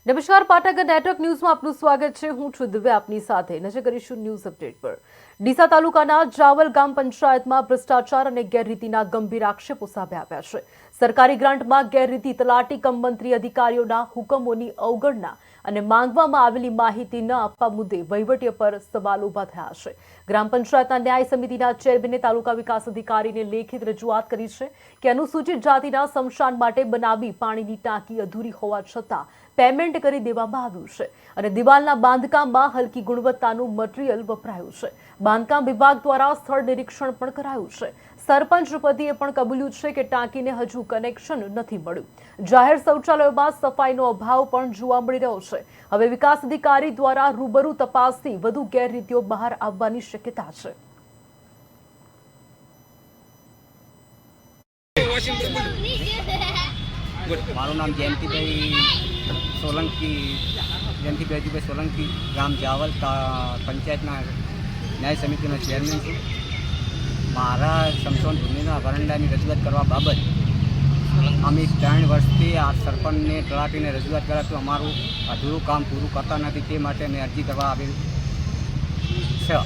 નમસ્કાર પાટનગર નેટવર્ક ન્યૂઝમાં આપનું સ્વાગત છે। હું છું દિવ્યા આપની સાથે નજર કરીશું ન્યૂઝ અપડેટ પર। ડીસા તાલુકાના જાવલ ગામ પંચાયતમાં ભ્રષ્ટાચાર અને ગેરરીતિના ગંભીર આક્ષેપો સામે આવ્યા છે। સરકારી ગ્રાન્ટમાં ગેરરીતિ, તલાટી કમ મંત્રી અધિકારીઓના હુકમોની અવગણના અને માંગવામાં આવેલી માહિતી ન આપવા મુદ્દે વહીવટી પર સવાલ ઉભા થયા છે। ગ્રામ પંચાયતના ન્યાય સમિતિના ચેરમેને તાલુકા વિકાસ અધિકારીને લેખિત રજૂઆત કરી છે કે અનુસૂચિત જાતિના સ્મશાન માટે બનાવી પાણીની ટાંકી અધૂરી હોવા છતાં પેમેન્ટ કરી દેવામાં આવ્યું છે અને દિવાલના બાંધકામમાં હલકી ગુણવત્તાનું મટીરીયલ વપરાયું છે। બાંધકામ વિભાગ દ્વારા સ્થળ નિરીક્ષણ પણ કરાયું છે। સરપંચ પતિએ પણ કબૂલ્યું છે કે ટાંકીને હજુ કનેક્શન નથી મળ્યું। જાહેર શૌચાલયોમાં સફાઈનો અભાવ પણ જોવા મળી રહ્યો છે। હવે વિકાસ અધિકારી દ્વારા રૂબરૂ તપાસથી વધુ ગેરરીતિઓ બહાર આવવાની શક્યતા છે। મારું નામ જયંતિભાઈ સોલંકી ગામ જાવલ પંચાયતના ન્યાય સમિતિનો ચેરમેન છું। મારા સમસોન ભૂમિના વરંડાની રજૂઆત કરવા બાબત અમે 3 વર્ષથી આ સરપંચને તલાટીને રજૂઆત કર્યા તો અમારું અધૂરું કામ પૂરું કરતા નથી, તે માટે મેં અરજી કરવા આવેલ છે।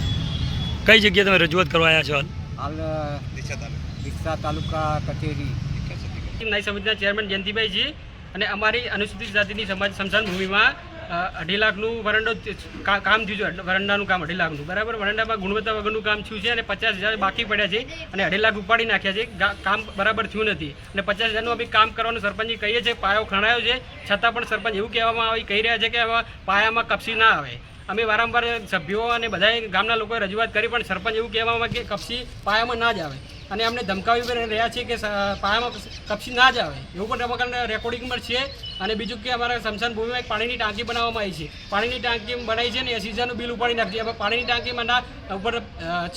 કઈ જગ્યાએ તમે રજૂઆત કરવા આવ્યા છો? હાલ ડીસા તાલુકા કચેરી ન્યાય સમિતિના ચેરમેન જયંતિભાઈ જી અને અમારી અનુસૂચિત જાતિની સમાજ સ્મશાન ભૂમિમાં 2.5 લાખનું વરંડો કામ થયું છે। વરંડાનું કામ 2.5 લાખનું બરાબર। વરંડામાં ગુણવત્તા વગરનું કામ થયું છે અને 50,000 બાકી પડ્યા છે અને 2.5 લાખ ઉપાડી નાખ્યા છે। કામ બરાબર થયું નથી અને 50,000નું અમે કામ કરવાનું સરપંચજી કહીએ છીએ। પાયો ખણાયો છે છતાં પણ સરપંચ એવું કહેવામાં આવે કહી રહ્યા છે કે પાયામાં કપસી ના આવે। અમે વારંવાર સભ્યો અને બધા ગામના લોકોએ રજૂઆત કરી પણ સરપંચ એવું કહેવામાં કે કપસી પાયામાં ના જ આવે અને અમને ધમકાવી રહ્યા છે કે પાયામાં કપસી ના જ આવે એવું પણ અમારા રેકોર્ડિંગ પર છે। અને બીજું કે અમારા સ્મશાન ભૂમિમાં એક પાણીની ટાંકી બનાવવામાં આવી છે। પાણીની ટાંકી બનાવી છે ને 80,000નું બિલ ઉપાડી નાખશે। હવે પાણીની ટાંકીમાં ના ઉપર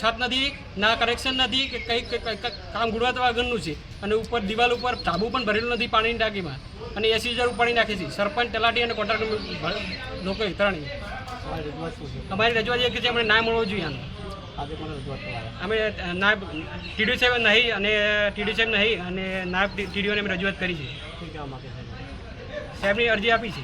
છત નથી, ના કનેક્શન નથી કે કંઈક કામ ગુણવત્તા વગરનું છે અને ઉપર દિવાલ ઉપર ધાબુ પણ ભરેલું નથી પાણીની ટાંકીમાં અને 80,000 ઉપાડી નાખે છે સરપંચ, તલાટી અને કોન્ટ્રાક્ટર લોકોએ ત્રણેય। અમારી રજૂઆત એ છે અમને ના મળવો જોઈએ આનો। અમે નાયબ ટીડીઓ સાહેબ નહીં અને નાયબ ટીડીઓને અમે રજૂઆત કરી છે, સાહેબની અરજી આપી છે।